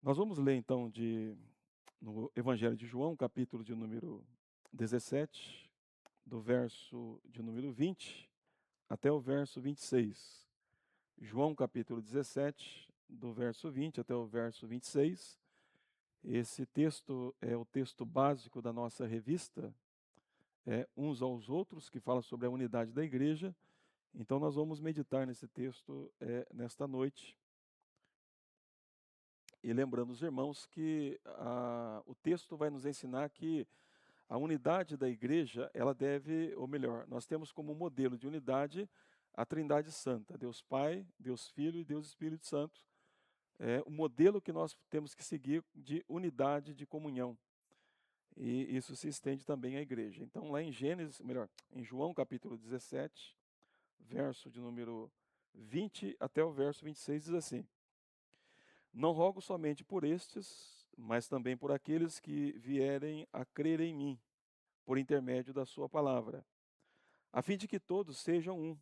Nós vamos ler então no Evangelho de João, capítulo de número 17, do verso de número 20 até o verso 26. João, capítulo 17, do verso 20 até o verso 26. Esse texto é o texto básico da nossa revista, Uns aos Outros, que fala sobre a unidade da igreja. Então nós vamos meditar nesse texto nesta noite. E lembrando os irmãos que o texto vai nos ensinar que a unidade da igreja, ela deve, ou melhor, nós temos como modelo de unidade a Trindade Santa, Deus Pai, Deus Filho e Deus Espírito Santo. É o modelo que nós temos que seguir de unidade, de comunhão. E isso se estende também à igreja. Então, lá em Gênesis, melhor, em João capítulo 17, verso de número 20 até o verso 26, diz assim: Não rogo somente por estes, mas também por aqueles que vierem a crer em mim, por intermédio da sua palavra, a fim de que todos sejam um.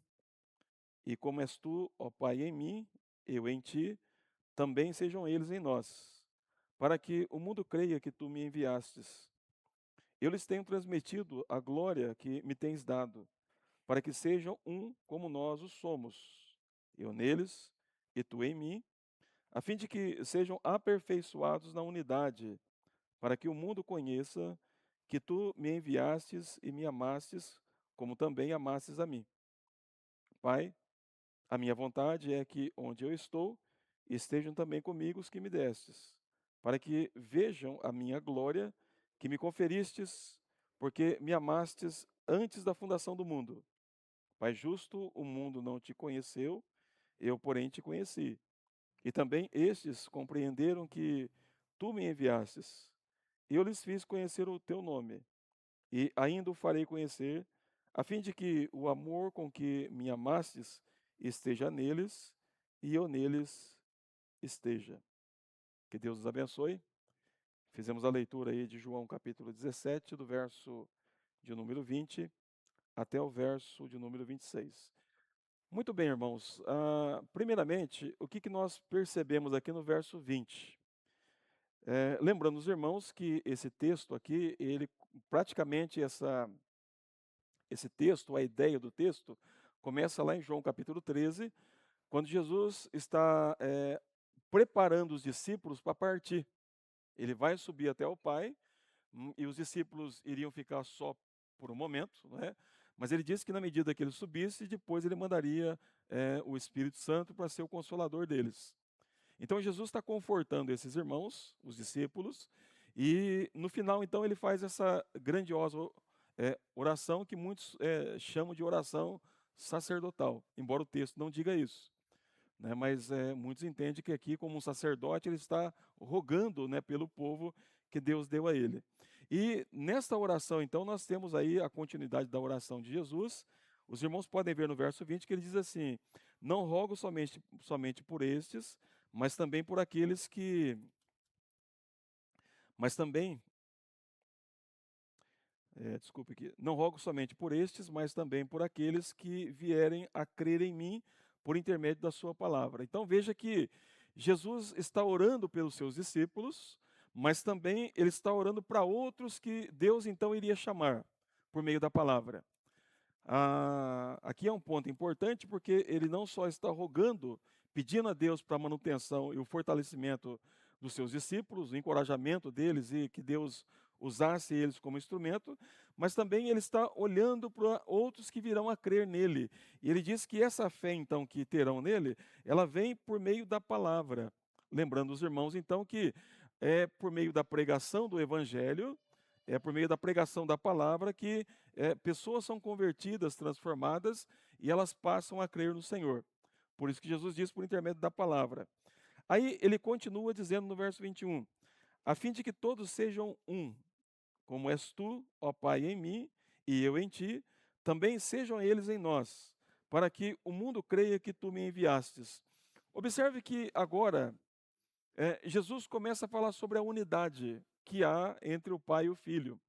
E como és tu, ó Pai, em mim, eu em ti, também sejam eles em nós, para que o mundo creia que tu me enviastes. Eu lhes tenho transmitido a glória que me tens dado, para que sejam um como nós o somos, eu neles e tu em mim, a fim de que sejam aperfeiçoados na unidade, para que o mundo conheça que tu me enviastes e me amastes, como também amastes a mim. Pai, a minha vontade é que onde eu estou, estejam também comigo os que me destes, para que vejam a minha glória que me conferistes, porque me amastes antes da fundação do mundo. Pai justo, o mundo não te conheceu, eu, porém, te conheci. E também estes compreenderam que tu me enviastes. Eu lhes fiz conhecer o teu nome, e ainda o farei conhecer, a fim de que o amor com que me amastes esteja neles e eu neles esteja. Que Deus nos abençoe. Fizemos a leitura aí de João capítulo 17, do verso de número 20 até o verso de número 26. Muito bem, irmãos. Primeiramente, o que nós percebemos aqui no verso 20? Lembrando os irmãos que esse texto aqui, ele praticamente esse texto, a ideia do texto, começa lá em João capítulo 13, quando Jesus está preparando os discípulos para partir. Ele vai subir até o Pai, e os discípulos iriam ficar só por um momento, né? Mas ele disse que na medida que ele subisse, depois ele mandaria o Espírito Santo para ser o consolador deles. Então Jesus está confortando esses irmãos, os discípulos, e no final então ele faz essa grandiosa oração que muitos chamam de oração sacerdotal, embora o texto não diga isso, né? Mas muitos entendem que aqui, como um sacerdote, ele está rogando, né, pelo povo que Deus deu a ele. E nesta oração, então, nós temos aí a continuidade da oração de Jesus. Os irmãos podem ver no verso 20 que ele diz assim: Não rogo somente por estes, mas também por aqueles que. Mas também, desculpe aqui, não rogo somente por estes, mas também por aqueles que vierem a crer em mim por intermédio da sua palavra. Então veja que Jesus está orando pelos seus discípulos, mas também ele está orando para outros que Deus então iria chamar por meio da palavra. Aqui é um ponto importante porque ele não só está rogando, pedindo a Deus para a manutenção e o fortalecimento dos seus discípulos, o encorajamento deles e que Deus usasse eles como instrumento, mas também ele está olhando para outros que virão a crer nele. E ele diz que essa fé, então, que terão nele, ela vem por meio da palavra. Lembrando os irmãos, então, que é por meio da pregação do evangelho, é por meio da pregação da palavra que pessoas são convertidas, transformadas e elas passam a crer no Senhor. Por isso que Jesus diz por intermédio da palavra. Aí ele continua dizendo no verso 21, a fim de que todos sejam um, como és tu, ó Pai, em mim e eu em ti, também sejam eles em nós, para que o mundo creia que tu me enviastes. Observe que agora Jesus começa a falar sobre a unidade que há entre o Pai e o Filho,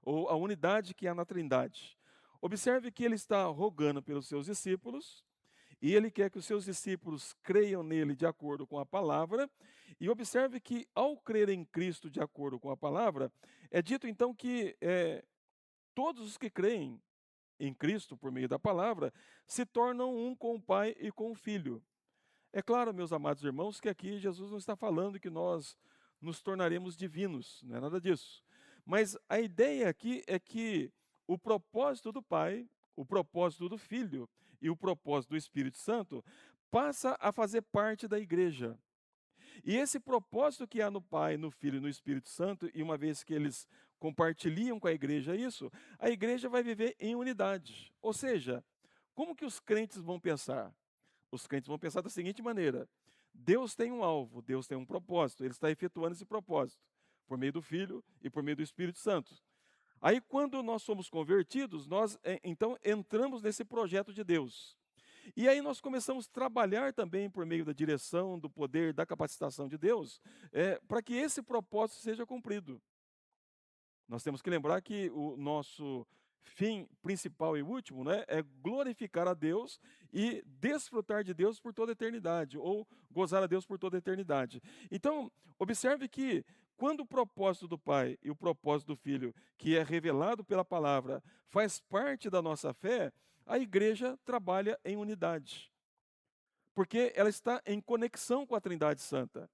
ou a unidade que há na Trindade. Observe que ele está rogando pelos seus discípulos, e ele quer que os seus discípulos creiam nele de acordo com a palavra. E observe que, ao crer em Cristo de acordo com a palavra, é dito então que todos os que creem em Cristo por meio da palavra se tornam um com o Pai e com o Filho. É claro, meus amados irmãos, que aqui Jesus não está falando que nós nos tornaremos divinos, não é nada disso. Mas a ideia aqui é que o propósito do Pai, o propósito do Filho e o propósito do Espírito Santo passa a fazer parte da igreja. E esse propósito que há no Pai, no Filho e no Espírito Santo, e uma vez que eles compartilham com a igreja isso, a igreja vai viver em unidade. Ou seja, como que os crentes vão pensar? Os crentes vão pensar da seguinte maneira: Deus tem um alvo, Deus tem um propósito, Ele está efetuando esse propósito, por meio do Filho e por meio do Espírito Santo. Aí, quando nós somos convertidos, nós então entramos nesse projeto de Deus. E aí nós começamos a trabalhar também por meio da direção, do poder, da capacitação de Deus, para que esse propósito seja cumprido. Nós temos que lembrar que o nosso fim principal e último, né, é glorificar a Deus e desfrutar de Deus por toda a eternidade, ou gozar a Deus por toda a eternidade. Então, observe que quando o propósito do Pai e o propósito do Filho, que é revelado pela palavra, faz parte da nossa fé, a igreja trabalha em unidade, porque ela está em conexão com a Trindade Santa.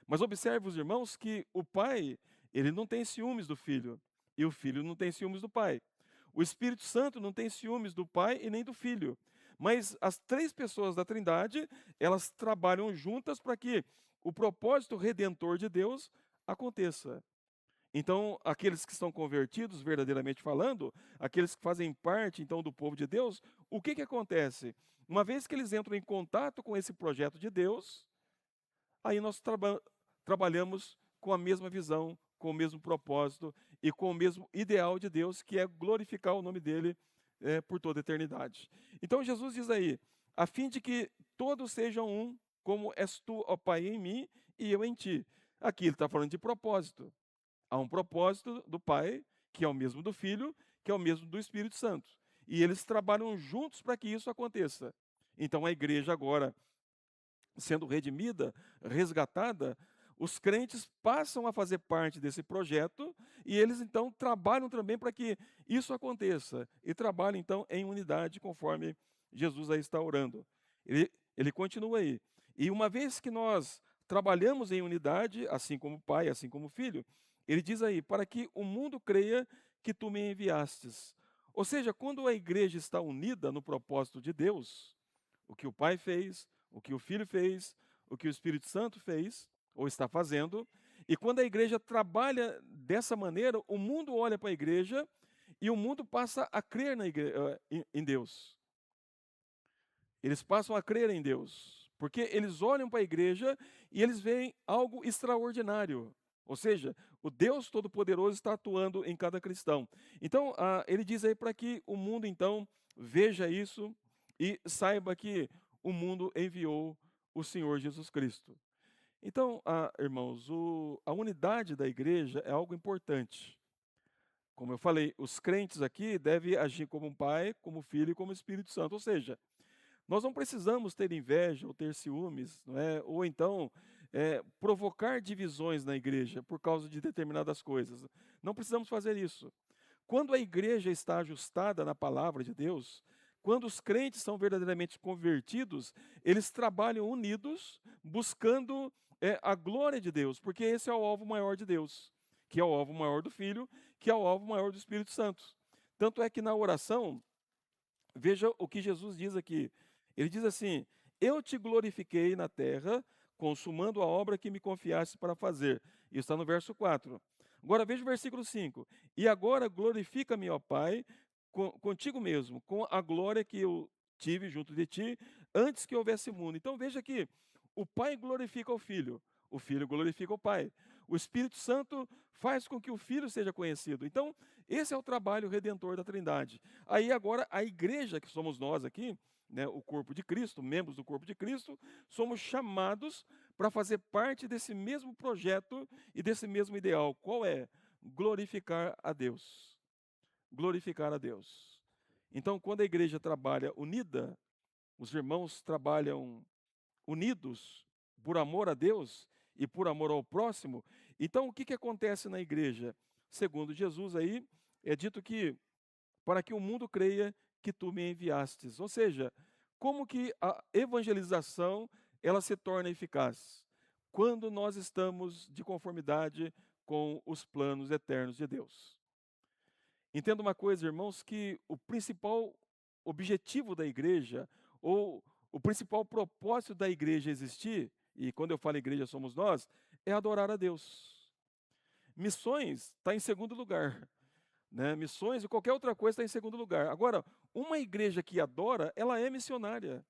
Mas observe os irmãos que o Pai, ele não tem ciúmes do Filho, e o Filho não tem ciúmes do Pai. O Espírito Santo não tem ciúmes do Pai e nem do Filho. Mas as três pessoas da Trindade, elas trabalham juntas para que o propósito redentor de Deus aconteça. Então, aqueles que são convertidos, verdadeiramente falando, aqueles que fazem parte, então, do povo de Deus, o que acontece? Uma vez que eles entram em contato com esse projeto de Deus, aí nós trabalhamos com a mesma visão, com o mesmo propósito e com o mesmo ideal de Deus, que é glorificar o nome dele por toda a eternidade. Então Jesus diz aí, a fim de que todos sejam um, como és tu, ó Pai, em mim e eu em ti. Aqui ele está falando de propósito. Há um propósito do Pai, que é o mesmo do Filho, que é o mesmo do Espírito Santo. E eles trabalham juntos para que isso aconteça. Então a igreja agora, sendo redimida, resgatada, os crentes passam a fazer parte desse projeto e eles então trabalham também para que isso aconteça. E trabalham então em unidade, conforme Jesus aí está orando. Ele continua aí. E uma vez que nós trabalhamos em unidade, assim como Pai, assim como Filho, ele diz aí, para que o mundo creia que tu me enviastes. Ou seja, quando a igreja está unida no propósito de Deus, o que o Pai fez, o que o Filho fez, o que o Espírito Santo fez, ou está fazendo, e quando a igreja trabalha dessa maneira, o mundo olha para a igreja e o mundo passa a crer em Deus. Eles passam a crer em Deus, porque eles olham para a igreja e eles veem algo extraordinário. Ou seja, o Deus Todo-Poderoso está atuando em cada cristão. Então, ele diz aí para que o mundo, então, veja isso e saiba que o mundo enviou o Senhor Jesus Cristo. Então, irmãos, a unidade da igreja é algo importante. Como eu falei, os crentes aqui devem agir como um pai, como filho e como Espírito Santo. Ou seja, nós não precisamos ter inveja ou ter ciúmes, não é? Ou então provocar divisões na igreja por causa de determinadas coisas. Não precisamos fazer isso. Quando a igreja está ajustada na palavra de Deus, quando os crentes são verdadeiramente convertidos, eles trabalham unidos, buscando a glória de Deus, porque esse é o alvo maior de Deus, que é o alvo maior do Filho, que é o alvo maior do Espírito Santo. Tanto é que na oração, veja o que Jesus diz aqui. Ele diz assim: eu te glorifiquei na terra, consumando a obra que me confiaste para fazer. Isso está no verso 4. Agora veja o versículo 5. E agora glorifica-me, ó Pai, contigo mesmo, com a glória que eu tive junto de ti, antes que houvesse mundo. Então veja que o Pai glorifica o Filho glorifica o Pai. O Espírito Santo faz com que o Filho seja conhecido. Então, esse é o trabalho redentor da Trindade. Aí agora a igreja, que somos nós aqui, né, o corpo de Cristo, membros do corpo de Cristo, somos chamados para fazer parte desse mesmo projeto e desse mesmo ideal. Qual é? Glorificar a Deus. Glorificar a Deus. Então, quando a igreja trabalha unida, os irmãos trabalham unidos por amor a Deus e por amor ao próximo. Então, o que que acontece na igreja? Segundo Jesus aí, é dito que para que o mundo creia que tu me enviastes. Ou seja, como que a evangelização ela se torna eficaz? Quando nós estamos de conformidade com os planos eternos de Deus. Entenda uma coisa, irmãos, que o principal objetivo da igreja, ou o principal propósito da igreja existir, e quando eu falo igreja somos nós, é adorar a Deus. Missões está em segundo lugar, né? Missões e qualquer outra coisa está em segundo lugar. Agora, uma igreja que adora, ela é missionária.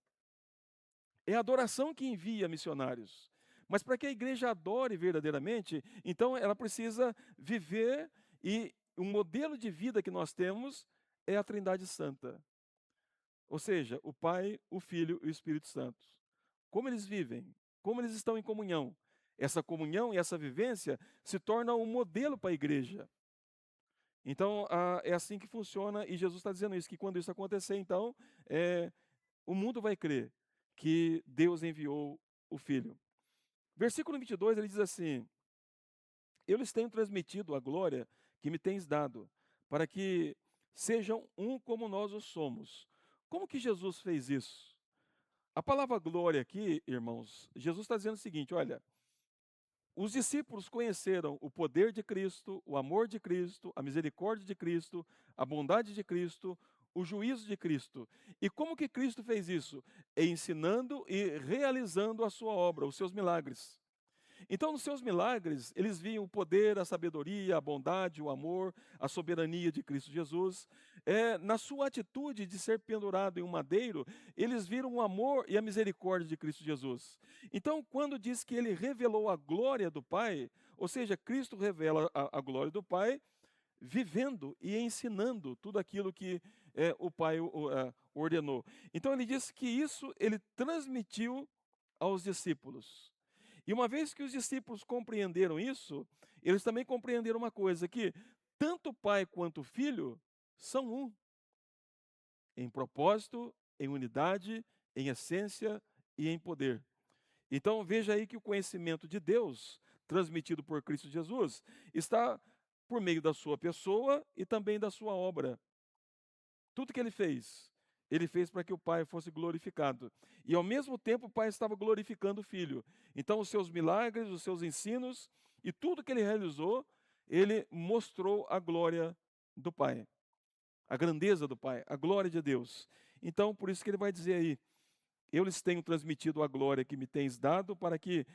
É a adoração que envia missionários. Mas para que a igreja adore verdadeiramente, então ela precisa viver, e o modelo de vida que nós temos é a Trindade Santa. Ou seja, o Pai, o Filho e o Espírito Santo. Como eles vivem, como eles estão em comunhão. Essa comunhão e essa vivência se torna um modelo para a igreja. Então, é assim que funciona, e Jesus está dizendo isso, que quando isso acontecer, então, o mundo vai crer que Deus enviou o Filho. Versículo 22, ele diz assim: eu lhes tenho transmitido a glória que me tens dado, para que sejam um como nós o somos. Como que Jesus fez isso? A palavra glória aqui, irmãos, Jesus está dizendo o seguinte: olha, os discípulos conheceram o poder de Cristo, o amor de Cristo, a misericórdia de Cristo, a bondade de Cristo, o juízo de Cristo. E como que Cristo fez isso? Ensinando e realizando a sua obra, os seus milagres. Então, nos seus milagres, eles viam o poder, a sabedoria, a bondade, o amor, a soberania de Cristo Jesus. Na sua atitude de ser pendurado em um madeiro, eles viram o amor e a misericórdia de Cristo Jesus. Então, quando diz que ele revelou a glória do Pai, ou seja, Cristo revela a glória do Pai, vivendo e ensinando tudo aquilo que o Pai ordenou. Então, ele diz que isso ele transmitiu aos discípulos. E uma vez que os discípulos compreenderam isso, eles também compreenderam uma coisa, que tanto o Pai quanto o Filho são um, em propósito, em unidade, em essência e em poder. Então veja aí que o conhecimento de Deus, transmitido por Cristo Jesus, está por meio da sua pessoa e também da sua obra. Tudo que ele fez para que o Pai fosse glorificado. E ao mesmo tempo o Pai estava glorificando o Filho. Então os seus milagres, os seus ensinos e tudo que ele realizou, ele mostrou a glória do Pai. A grandeza do Pai, a glória de Deus. Então por isso que ele vai dizer aí: eu lhes tenho transmitido a glória que me tens dado, para que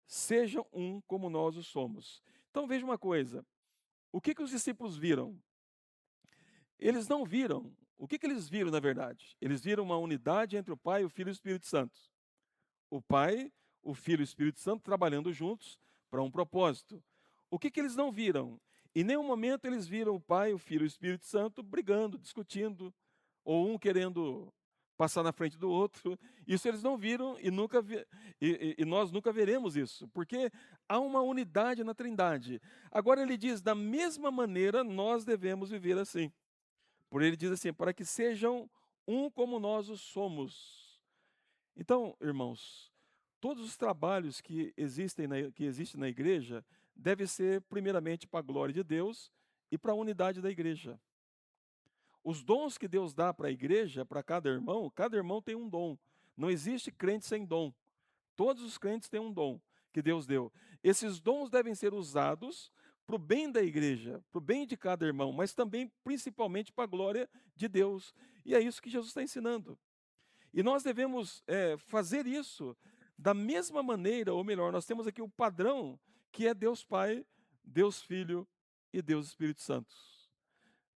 sejam um como nós o somos. Então veja uma coisa, o que os discípulos viram? Eles não viram. O que eles viram, na verdade? Eles viram uma unidade entre o Pai, o Filho e o Espírito Santo. O Pai, o Filho e o Espírito Santo trabalhando juntos para um propósito. O que eles não viram? Em nenhum momento eles viram o Pai, o Filho e o Espírito Santo brigando, discutindo, ou um querendo passar na frente do outro. Isso eles não viram e nós nunca veremos isso, porque há uma unidade na Trindade. Agora ele diz, da mesma maneira nós devemos viver assim. Por ele diz assim, para que sejam um como nós o somos. Então, irmãos, todos os trabalhos que existem na igreja devem ser primeiramente para a glória de Deus e para a unidade da igreja. Os dons que Deus dá para a igreja, para cada irmão tem um dom. Não existe crente sem dom. Todos os crentes têm um dom que Deus deu. Esses dons devem ser usados para o bem da igreja, para o bem de cada irmão, mas também, principalmente, para a glória de Deus. E é isso que Jesus está ensinando. E nós devemos fazer isso da mesma maneira, ou melhor, nós temos aqui o padrão, que é Deus Pai, Deus Filho e Deus Espírito Santo.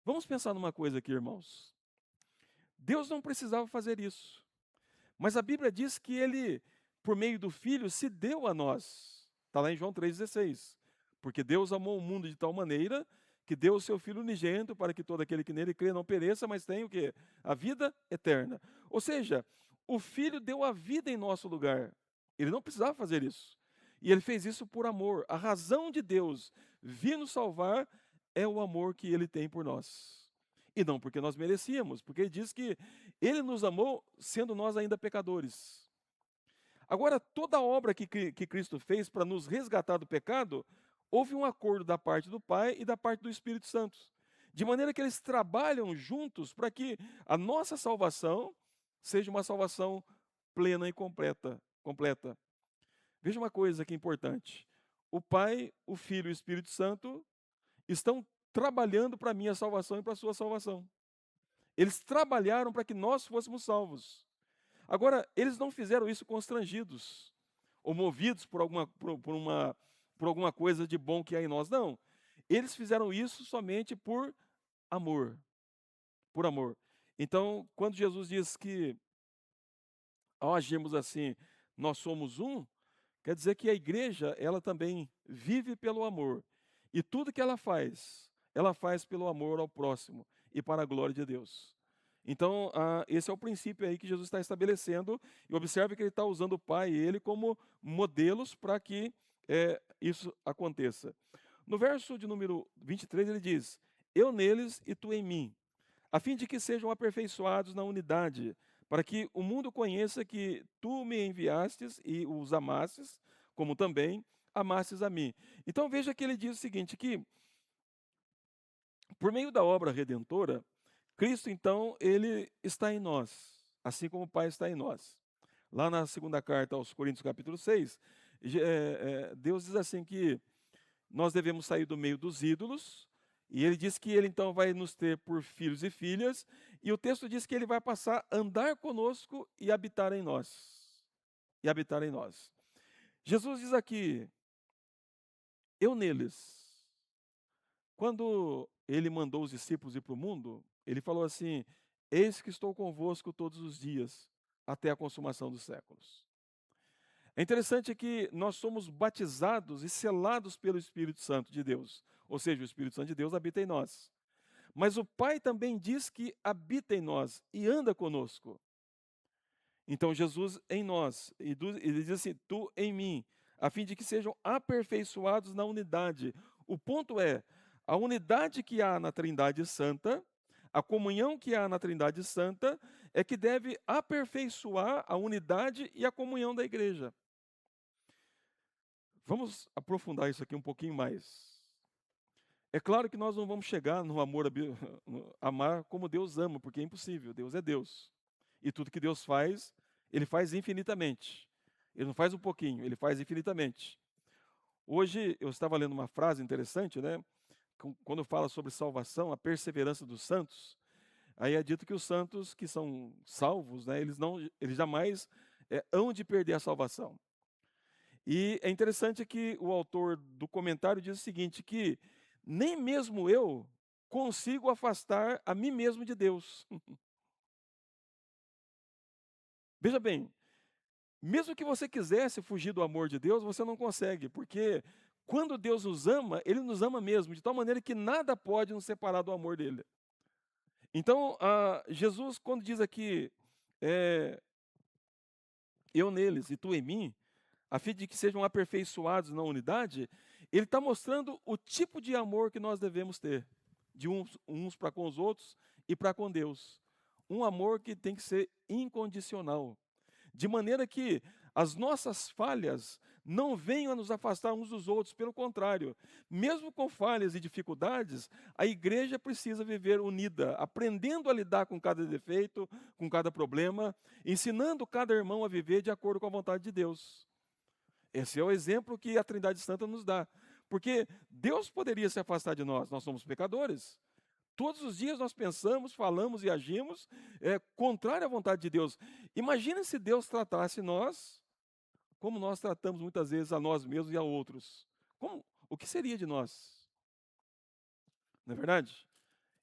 Vamos pensar numa coisa aqui, irmãos. Deus não precisava fazer isso, mas a Bíblia diz que ele, por meio do Filho, se deu a nós. Está lá em João 3,16. Porque Deus amou o mundo de tal maneira que deu o seu Filho unigênito para que todo aquele que nele crê não pereça, mas tenha o quê? A vida eterna. Ou seja, o Filho deu a vida em nosso lugar. Ele não precisava fazer isso. E ele fez isso por amor. A razão de Deus vir nos salvar é o amor que ele tem por nós. E não porque nós merecíamos, porque ele diz que Ele nos amou sendo nós ainda pecadores. Agora, toda a obra que Cristo fez para nos resgatar do pecado, houve um acordo da parte do Pai e da parte do Espírito Santo. De maneira que eles trabalham juntos para que a nossa salvação seja uma salvação plena e completa. Veja uma coisa que é importante. O Pai, o Filho e o Espírito Santo estão trabalhando para a minha salvação e para a sua salvação. Eles trabalharam para que nós fôssemos salvos. Agora, eles não fizeram isso constrangidos ou movidos por alguma coisa de bom que há em nós, não. Eles fizeram isso somente por amor, por amor. Então, quando Jesus diz que ao agirmos assim, nós somos um, quer dizer que a igreja, ela também vive pelo amor. E tudo que ela faz pelo amor ao próximo e para a glória de Deus. Então, esse é o princípio aí que Jesus está estabelecendo. E observe que ele está usando o Pai e ele como modelos para que isso aconteça. No verso de número 23, ele diz: eu neles e tu em mim, a fim de que sejam aperfeiçoados na unidade, para que o mundo conheça que tu me enviastes e os amastes, como também amastes a mim. Então veja que ele diz o seguinte, que por meio da obra redentora, Cristo então, ele está em nós, assim como o Pai está em nós. Lá na segunda carta aos Coríntios capítulo 6, Deus diz assim que nós devemos sair do meio dos ídolos, e ele diz que ele então vai nos ter por filhos e filhas, e o texto diz que ele vai passar a andar conosco e habitar em nós. E habitar em nós. Jesus diz aqui, eu neles. Quando ele mandou os discípulos ir para o mundo, ele falou assim, eis que estou convosco todos os dias, até a consumação dos séculos. É interessante que nós somos batizados e selados pelo Espírito Santo de Deus. Ou seja, o Espírito Santo de Deus habita em nós. Mas o Pai também diz que habita em nós e anda conosco. Então Jesus em nós, e ele diz assim, tu em mim, a fim de que sejam aperfeiçoados na unidade. O ponto é, a unidade que há na Trindade Santa, a comunhão que há na Trindade Santa, é que deve aperfeiçoar a unidade e a comunhão da igreja. Vamos aprofundar isso aqui um pouquinho mais. É claro que nós não vamos chegar no amor, amar como Deus ama, porque é impossível, Deus é Deus. E tudo que Deus faz, Ele faz infinitamente. Ele não faz um pouquinho, Ele faz infinitamente. Hoje eu estava lendo uma frase interessante, né? Quando fala sobre salvação, a perseverança dos santos, aí é dito que os santos que são salvos, né, eles jamais hão de perder a salvação. E é interessante que o autor do comentário diz o seguinte, que nem mesmo eu consigo afastar a mim mesmo de Deus. Veja bem, mesmo que você quisesse fugir do amor de Deus, você não consegue, porque quando Deus nos ama, Ele nos ama mesmo, de tal maneira que nada pode nos separar do amor dEle. Então, Jesus, quando diz aqui, eu neles e tu em mim, a fim de que sejam aperfeiçoados na unidade, ele está mostrando o tipo de amor que nós devemos ter, de uns para com os outros e para com Deus. Um amor que tem que ser incondicional, de maneira que as nossas falhas não venham a nos afastar uns dos outros, pelo contrário, mesmo com falhas e dificuldades, a igreja precisa viver unida, aprendendo a lidar com cada defeito, com cada problema, ensinando cada irmão a viver de acordo com a vontade de Deus. Esse é o exemplo que a Trindade Santa nos dá. Porque Deus poderia se afastar de nós, nós somos pecadores. Todos os dias nós pensamos, falamos e agimos contrário à vontade de Deus. Imagina se Deus tratasse nós como nós tratamos muitas vezes a nós mesmos e a outros. O que seria de nós? Não é verdade?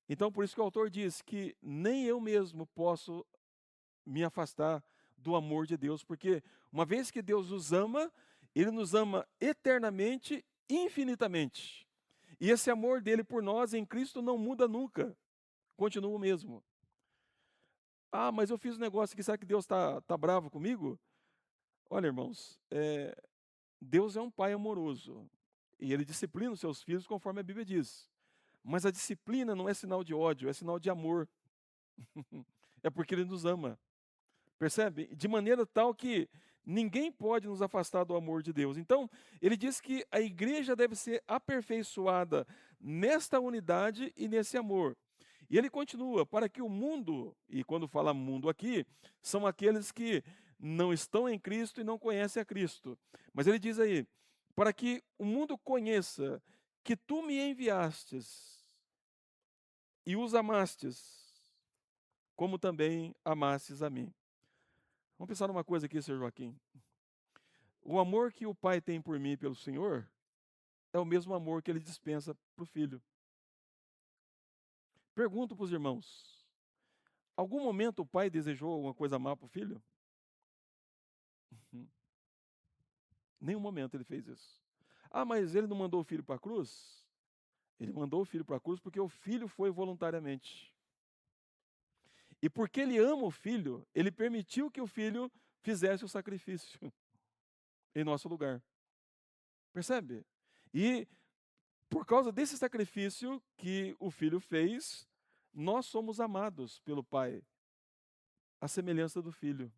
Então, por isso que o autor diz que nem eu mesmo posso me afastar do amor de Deus, porque uma vez que Deus nos ama, Ele nos ama eternamente, infinitamente. E esse amor dele por nós em Cristo não muda nunca, continua o mesmo. Ah, mas eu fiz um negócio aqui, será que Deus tá bravo comigo? Olha, irmãos, Deus é um pai amoroso, e Ele disciplina os seus filhos conforme a Bíblia diz. Mas a disciplina não é sinal de ódio, é sinal de amor. é porque Ele nos ama. Percebe? De maneira tal que ninguém pode nos afastar do amor de Deus. Então, ele diz que a igreja deve ser aperfeiçoada nesta unidade e nesse amor. E ele continua, para que o mundo, e quando fala mundo aqui, são aqueles que não estão em Cristo e não conhecem a Cristo. Mas ele diz aí, para que o mundo conheça que tu me enviastes e os amastes, como também amastes a mim. Vamos pensar numa coisa aqui, Sr. Joaquim. O amor que o pai tem por mim e pelo Senhor é o mesmo amor que ele dispensa para o filho. Pergunto para os irmãos: algum momento o pai desejou alguma coisa má para o filho? Nenhum momento ele fez isso. Ah, mas ele não mandou o filho para a cruz? Ele mandou o filho para a cruz porque o filho foi voluntariamente. E porque ele ama o filho, ele permitiu que o filho fizesse o sacrifício em nosso lugar. Percebe? E por causa desse sacrifício que o filho fez, nós somos amados pelo pai, à semelhança do filho.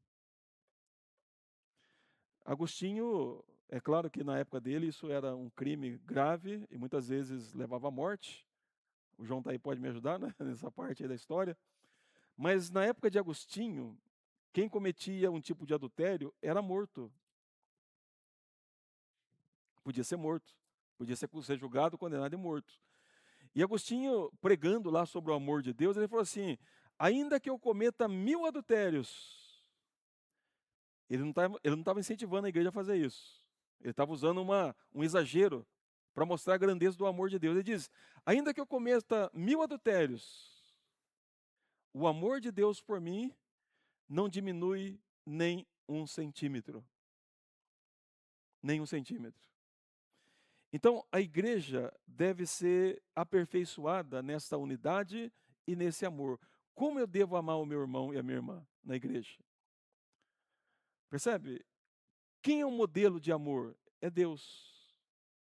Agostinho, é claro que na época dele isso era um crime grave e muitas vezes levava à morte. O João tá aí, pode me ajudar, né, nessa parte aí da história. Mas na época de Agostinho, quem cometia um tipo de adultério era morto. Podia ser morto. Podia ser julgado, condenado e morto. E Agostinho, pregando lá sobre o amor de Deus, ele falou assim: ainda que eu cometa 1000 adultérios, ele não estava incentivando a igreja a fazer isso. Ele estava usando um exagero para mostrar a grandeza do amor de Deus. Ele diz: ainda que eu cometa 1000 adultérios, o amor de Deus por mim não diminui nem um centímetro. Nem um centímetro. Então, a igreja deve ser aperfeiçoada nessa unidade e nesse amor. Como eu devo amar o meu irmão e a minha irmã na igreja? Percebe? Quem é o modelo de amor? É Deus.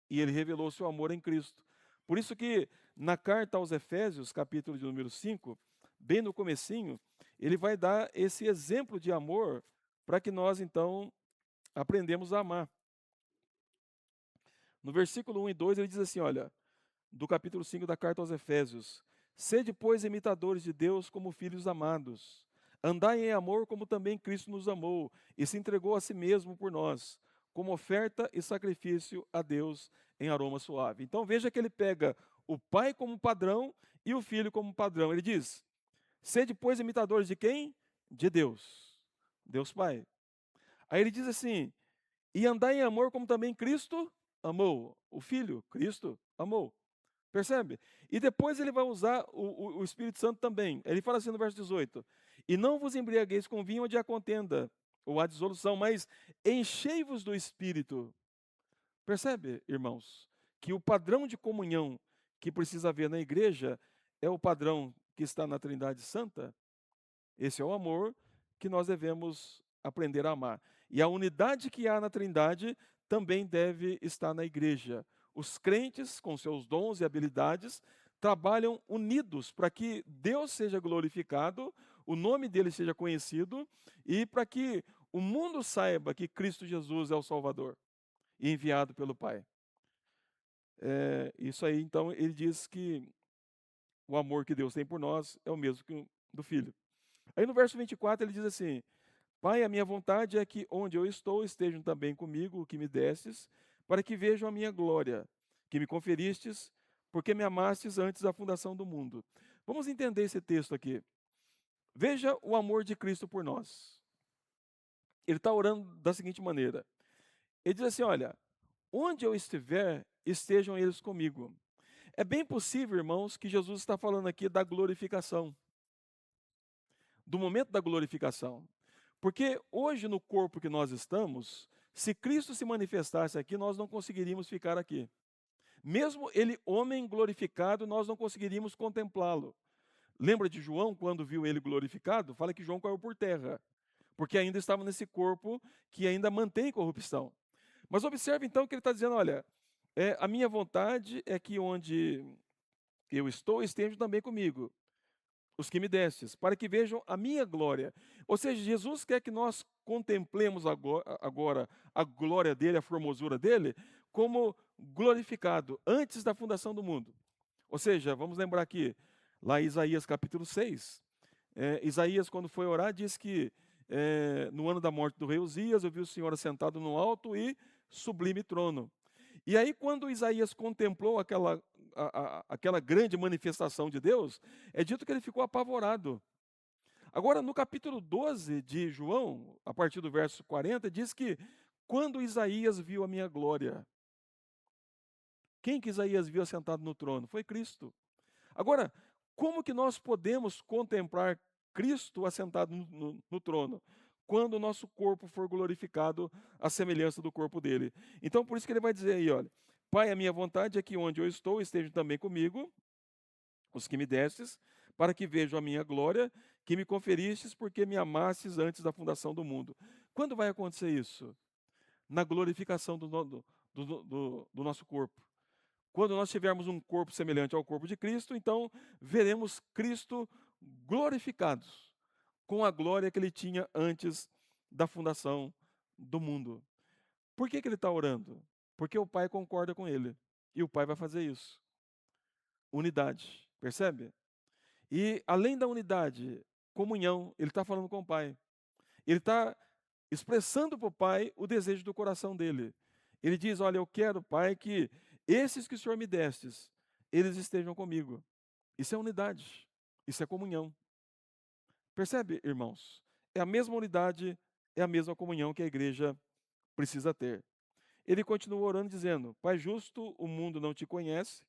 E ele revelou seu amor em Cristo. Por isso que na carta aos Efésios, capítulo de número 5, bem no comecinho, ele vai dar esse exemplo de amor para que nós então aprendemos a amar. No versículo 1 e 2 ele diz assim, olha, do capítulo 5 da carta aos Efésios: sede, pois, imitadores de Deus como filhos amados. Andai em amor como também Cristo nos amou e se entregou a si mesmo por nós, como oferta e sacrifício a Deus em aroma suave. Então veja que ele pega o pai como padrão e o filho como padrão. Ele diz: sede, pois, imitadores de quem? De Deus. Deus Pai. Aí ele diz assim: e andai em amor como também Cristo amou. O filho, Cristo, amou. Percebe? E depois ele vai usar o Espírito Santo também. Ele fala assim no verso 18: e não vos embriagueis com vinho onde há contenda, ou há dissolução, mas enchei-vos do Espírito. Percebe, irmãos, que o padrão de comunhão que precisa haver na igreja é o padrão que está na Trindade Santa? Esse é o amor que nós devemos aprender a amar. E a unidade que há na Trindade também deve estar na igreja. Os crentes, com seus dons e habilidades, trabalham unidos para que Deus seja glorificado, o nome dele seja conhecido e para que o mundo saiba que Cristo Jesus é o Salvador e enviado pelo Pai. Isso aí, então, ele diz que o amor que Deus tem por nós é o mesmo que o do Filho. Aí no verso 24 ele diz assim: Pai, a minha vontade é que onde eu estou estejam também comigo o que me destes, para que vejam a minha glória, que me conferistes, porque me amastes antes da fundação do mundo. Vamos entender esse texto aqui. Veja o amor de Cristo por nós. Ele está orando da seguinte maneira. Ele diz assim, olha, onde eu estiver, estejam eles comigo. É bem possível, irmãos, que Jesus está falando aqui da glorificação. Do momento da glorificação. Porque hoje, no corpo que nós estamos, se Cristo se manifestasse aqui, nós não conseguiríamos ficar aqui. Mesmo ele, homem glorificado, nós não conseguiríamos contemplá-lo. Lembra de João, quando viu ele glorificado? Fala que João caiu por terra, porque ainda estava nesse corpo que ainda mantém corrupção. Mas observe então que ele está dizendo, olha, a minha vontade é que onde eu estou, estejam também comigo. os que me destes, para que vejam a minha glória. Ou seja, Jesus quer que nós contemplemos agora a glória dele, a formosura dele, como glorificado antes da fundação do mundo. Ou seja, vamos lembrar aqui, lá em Isaías capítulo 6, Isaías, quando foi orar, diz que no ano da morte do rei Uzias, eu vi o Senhor assentado no alto e sublime trono. E aí, quando Isaías contemplou aquela grande manifestação de Deus, é dito que ele ficou apavorado. Agora, no capítulo 12 de João, a partir do verso 40, diz que quando Isaías viu a minha glória, quem que Isaías viu assentado no trono? Foi Cristo. Agora, como que nós podemos contemplar Cristo assentado no trono? Quando o nosso corpo for glorificado à semelhança do corpo dele. Então, por isso que ele vai dizer aí, olha, Pai, a minha vontade é que onde eu estou estejam também comigo os que me destes, para que vejam a minha glória, que me conferistes, porque me amastes antes da fundação do mundo. Quando vai acontecer isso? Na glorificação do nosso corpo. Quando nós tivermos um corpo semelhante ao corpo de Cristo, então veremos Cristo glorificado com a glória que ele tinha antes da fundação do mundo. Por que ele está orando? Porque o Pai concorda com ele. E o Pai vai fazer isso. Unidade, percebe? E além da unidade, comunhão, ele está falando com o Pai. Ele está expressando para o Pai o desejo do coração dele. Ele diz: olha, eu quero, Pai, que esses que o Senhor me destes, eles estejam comigo. Isso é unidade, isso é comunhão. Percebe, irmãos? É a mesma unidade, é a mesma comunhão que a igreja precisa ter. Ele continua orando dizendo: Pai justo, o mundo não te conhece,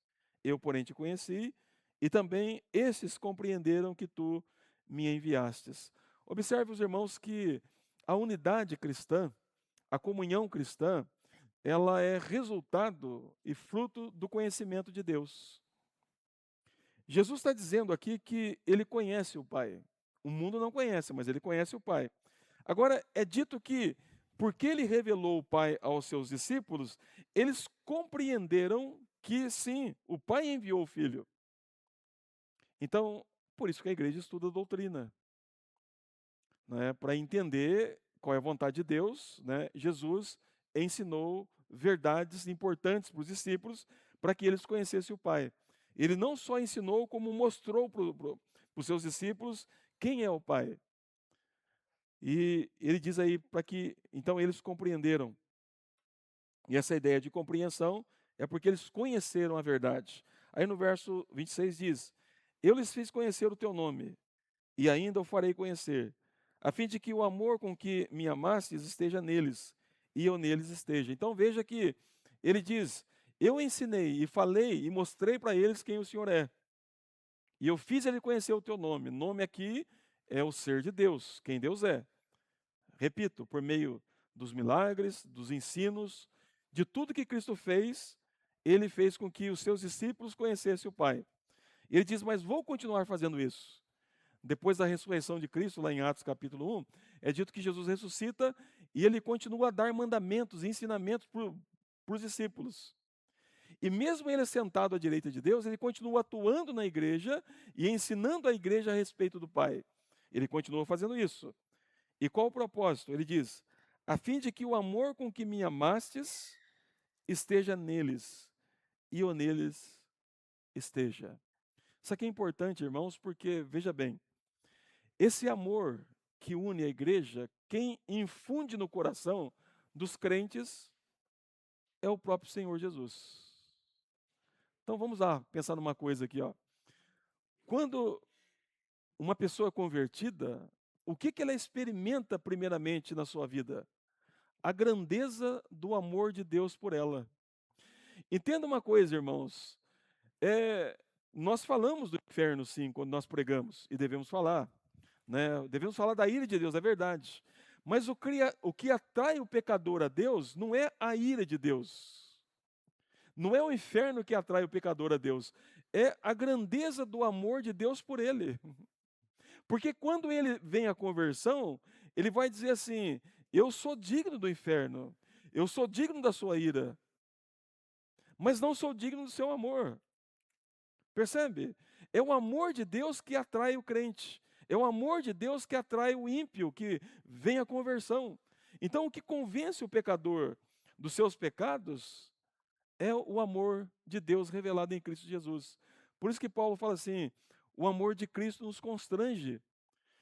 eu porém te conheci, e também esses compreenderam que tu me enviastes. Observe, os irmãos, que a unidade cristã, a comunhão cristã, ela é resultado e fruto do conhecimento de Deus. Jesus está dizendo aqui que ele conhece o Pai. O mundo não conhece, mas ele conhece o Pai. Agora, é dito que, porque ele revelou o Pai aos seus discípulos, eles compreenderam que sim, o Pai enviou o Filho. Então, por isso que a igreja estuda a doutrina, né? Para entender qual é a vontade de Deus, né? Jesus ensinou verdades importantes para os discípulos para que eles conhecessem o Pai. Ele não só ensinou, como mostrou para os seus discípulos quem é o Pai. E ele diz aí para que, então, eles compreenderam. E essa ideia de compreensão é porque eles conheceram a verdade. Aí no verso 26 diz: Eu lhes fiz conhecer o teu nome, e ainda o farei conhecer, a fim de que o amor com que me amastes esteja neles, e eu neles esteja. Então veja que ele diz: Eu ensinei e falei e mostrei para eles quem o Senhor é. E eu fiz ele conhecer o teu nome. Nome aqui é o ser de Deus, quem Deus é. Repito, por meio dos milagres, dos ensinos, de tudo que Cristo fez, ele fez com que os seus discípulos conhecessem o Pai. Ele diz: Mas vou continuar fazendo isso. Depois da ressurreição de Cristo, lá em Atos capítulo 1, é dito que Jesus ressuscita e ele continua a dar mandamentos, ensinamentos para os discípulos. E mesmo ele sentado à direita de Deus, ele continua atuando na igreja e ensinando a igreja a respeito do Pai. Ele continua fazendo isso. E qual o propósito? Ele diz: a fim de que o amor com que me amastes esteja neles e eu neles esteja. Isso aqui é importante, irmãos, porque, veja bem, esse amor que une a igreja, quem infunde no coração dos crentes é o próprio Senhor Jesus. Então vamos lá, pensar numa coisa aqui, ó. Quando uma pessoa é convertida, o que ela experimenta primeiramente na sua vida? A grandeza do amor de Deus por ela. Entenda uma coisa, irmãos. Nós falamos do inferno, sim, quando nós pregamos, e devemos falar. Né? Devemos falar da ira de Deus, é verdade. Mas o que atrai o pecador a Deus não é a ira de Deus. Não é o inferno que atrai o pecador a Deus. É a grandeza do amor de Deus por ele. Porque quando ele vem à conversão, ele vai dizer assim: eu sou digno do inferno, eu sou digno da sua ira, mas não sou digno do seu amor. Percebe? É o amor de Deus que atrai o crente. É o amor de Deus que atrai o ímpio, que vem a conversão. Então, o que convence o pecador dos seus pecados é o amor de Deus revelado em Cristo Jesus. Por isso que Paulo fala assim: o amor de Cristo nos constrange.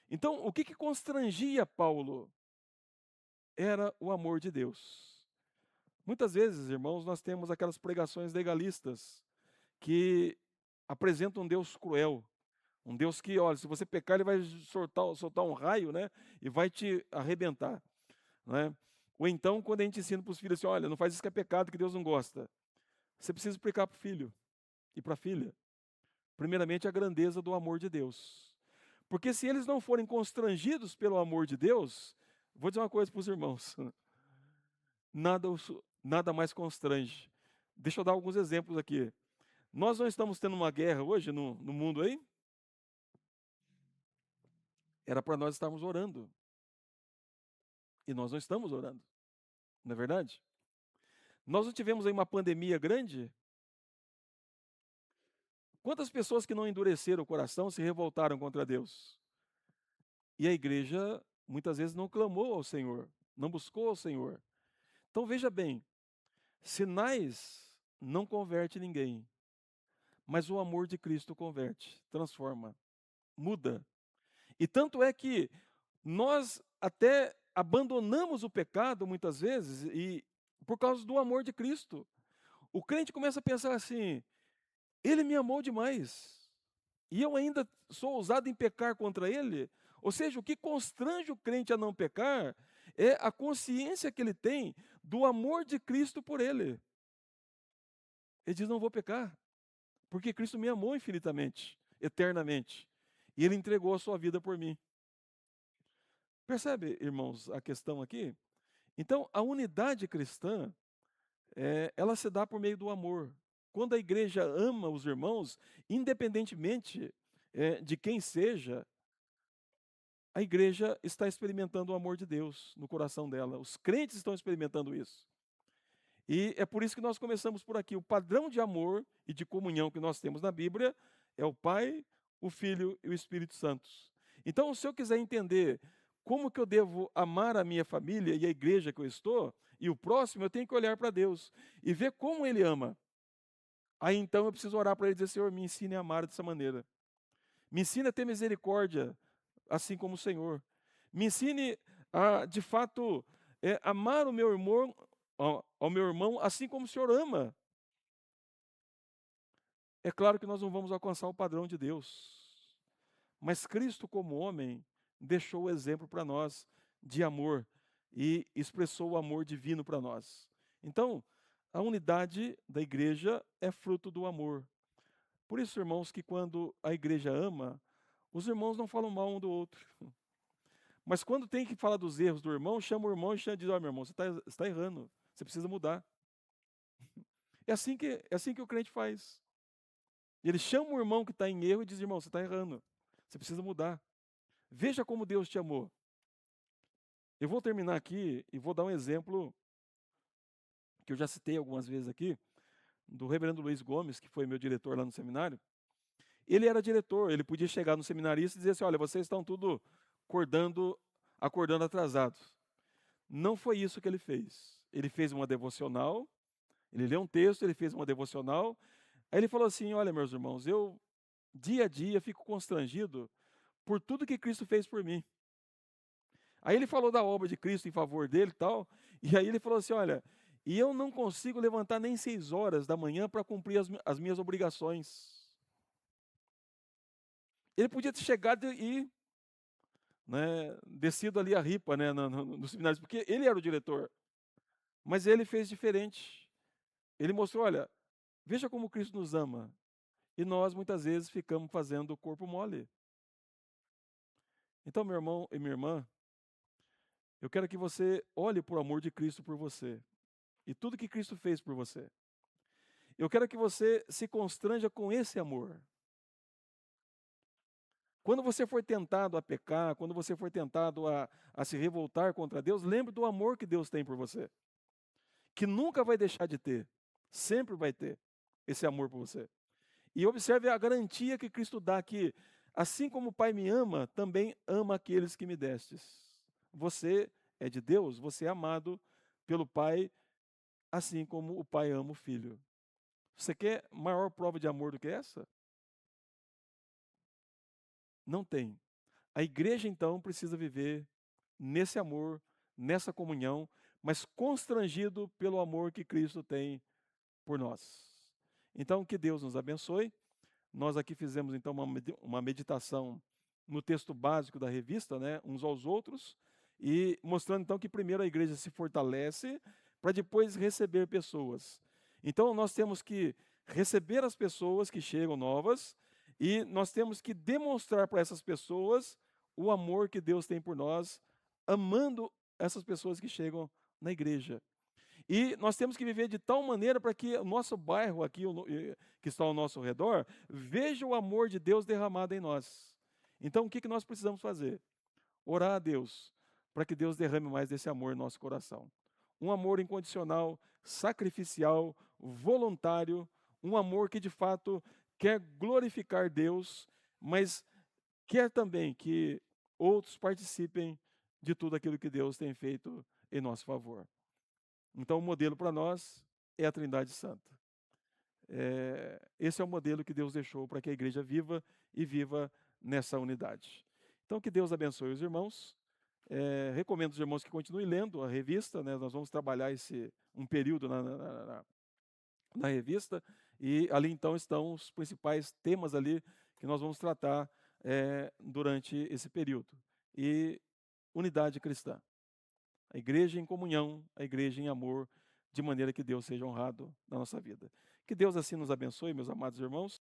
Então, o que constrangia Paulo? Era o amor de Deus. Muitas vezes, irmãos, nós temos aquelas pregações legalistas que apresentam um Deus cruel, um Deus que, olha, se você pecar, ele vai soltar um raio, né, e vai te arrebentar, né? Ou então, quando a gente ensina para os filhos assim, olha, não faz isso que é pecado, que Deus não gosta. Você precisa explicar para o filho e para a filha, primeiramente, a grandeza do amor de Deus. Porque se eles não forem constrangidos pelo amor de Deus, vou dizer uma coisa para os irmãos, nada mais constrange. Deixa eu dar alguns exemplos aqui. Nós não estamos tendo uma guerra hoje no mundo aí? Era para nós estarmos orando. E nós não estamos orando. Não é verdade? Nós não tivemos aí uma pandemia grande? Quantas pessoas que não endureceram o coração se revoltaram contra Deus? E a igreja muitas vezes não clamou ao Senhor, não buscou ao Senhor. Então veja bem, sinais não converte ninguém, mas o amor de Cristo converte, transforma, muda. E tanto é que nós até abandonamos o pecado muitas vezes e por causa do amor de Cristo. O crente começa a pensar assim: ele me amou demais e eu ainda sou ousado em pecar contra ele. Ou seja, o que constrange o crente a não pecar é a consciência que ele tem do amor de Cristo por ele. Ele diz: não vou pecar, porque Cristo me amou infinitamente, eternamente, e ele entregou a sua vida por mim. Percebe, irmãos, a questão aqui? Então, a unidade cristã, ela se dá por meio do amor. Quando a igreja ama os irmãos, independentemente de quem seja, a igreja está experimentando o amor de Deus no coração dela. Os crentes estão experimentando isso. E é por isso que nós começamos por aqui. O padrão de amor e de comunhão que nós temos na Bíblia é o Pai, o Filho e o Espírito Santo. Então, se eu quiser entender como que eu devo amar a minha família e a igreja que eu estou, e o próximo, eu tenho que olhar para Deus e ver como Ele ama. Aí então eu preciso orar para Ele e dizer: Senhor, me ensine a amar dessa maneira. Me ensine a ter misericórdia, assim como o Senhor. Me ensine a, de fato, amar o meu irmão, ao meu irmão, assim como o Senhor ama. É claro que nós não vamos alcançar o padrão de Deus, mas Cristo, como homem, deixou o exemplo para nós de amor e expressou o amor divino para nós. Então, a unidade da igreja é fruto do amor. Por isso, irmãos, que quando a igreja ama, os irmãos não falam mal um do outro. Mas quando tem que falar dos erros do irmão, chama o irmão e diz: ó, meu irmão, você está errando, você precisa mudar. É assim que o crente faz. Ele chama o irmão que está em erro e diz: irmão, você está errando, você precisa mudar. Veja como Deus te amou. Eu vou terminar aqui e vou dar um exemplo que eu já citei algumas vezes aqui, do reverendo Luiz Gomes, que foi meu diretor lá no seminário. Ele era diretor, ele podia chegar no seminarista e dizer assim: olha, vocês estão tudo acordando atrasados. Não foi isso que ele fez. Ele fez uma devocional, ele leu um texto, ele fez uma devocional. Aí ele falou assim: olha, meus irmãos, eu dia a dia fico constrangido por tudo que Cristo fez por mim. Aí ele falou da obra de Cristo em favor dele e tal, e aí ele falou assim: olha, e eu não consigo levantar nem 6 horas da manhã para cumprir as minhas obrigações. Ele podia ter chegado e, né, descido ali a ripa, né, no seminário, porque ele era o diretor. Mas ele fez diferente. Ele mostrou: olha, veja como Cristo nos ama. E nós, muitas vezes, ficamos fazendo o corpo mole. Então, meu irmão e minha irmã, eu quero que você olhe para o amor de Cristo por você. E tudo que Cristo fez por você. Eu quero que você se constranja com esse amor. Quando você for tentado a pecar, quando você for tentado a se revoltar contra Deus, lembre do amor que Deus tem por você. Que nunca vai deixar de ter. Sempre vai ter esse amor por você. E observe a garantia que Cristo dá que, assim como o Pai me ama, também ama aqueles que me destes. Você é de Deus, você é amado pelo Pai, assim como o Pai ama o Filho. Você quer maior prova de amor do que essa? Não tem. A igreja, então, precisa viver nesse amor, nessa comunhão, mas constrangido pelo amor que Cristo tem por nós. Então, que Deus nos abençoe. Nós aqui fizemos, então, uma meditação no texto básico da revista, né, uns aos outros, e mostrando, então, que primeiro a igreja se fortalece para depois receber pessoas. Então, nós temos que receber as pessoas que chegam novas e nós temos que demonstrar para essas pessoas o amor que Deus tem por nós, amando essas pessoas que chegam na igreja. E nós temos que viver de tal maneira para que o nosso bairro aqui, que está ao nosso redor, veja o amor de Deus derramado em nós. Então, o que que nós precisamos fazer? Orar a Deus, para que Deus derrame mais desse amor em nosso coração. Um amor incondicional, sacrificial, voluntário, um amor que de fato quer glorificar Deus, mas quer também que outros participem de tudo aquilo que Deus tem feito em nosso favor. Então, o modelo para nós é a Trindade Santa. Esse é o modelo que Deus deixou para que a igreja viva e viva nessa unidade. Então, que Deus abençoe os irmãos. Recomendo os irmãos que continuem lendo a revista, né? Nós vamos trabalhar um período na revista, e ali então estão os principais temas ali que nós vamos tratar durante esse período. E unidade cristã. A igreja em comunhão, a igreja em amor, de maneira que Deus seja honrado na nossa vida. Que Deus assim nos abençoe, meus amados irmãos.